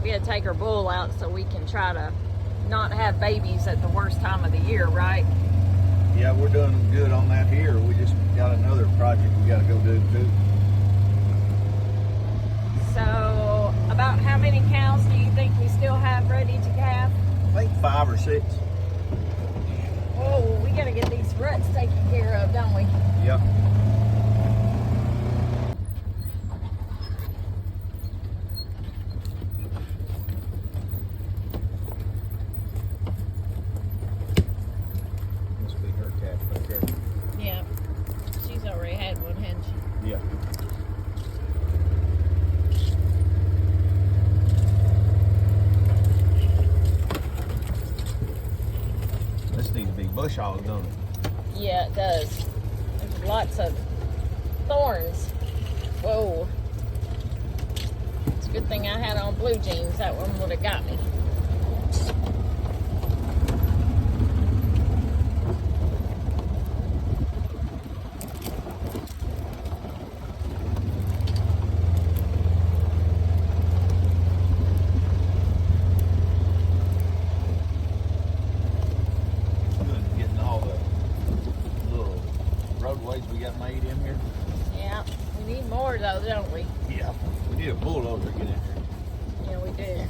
We had to take our bull out so we can try to not have babies at the worst time of the year, right? Yeah, we're doing good on that here. We just got another project we got to go do too. So, about how many cows do you think we still have ready to calve? I think 5 or 6. Oh, we gotta get these ruts taken care of, don't we? Yep. Must be her calf right there. Yeah. She's already had one, hadn't she? Yeah. This needs to be bush hogs, don't it? Yeah, it does. There's lots of thorns. Whoa. It's a good thing I had on blue jeans. That one would have got me. Good, getting all the little roadways we got made in here. Yeah, we need more though, don't we? Yeah. We need a bulldozer to get in here. Yeah, we do.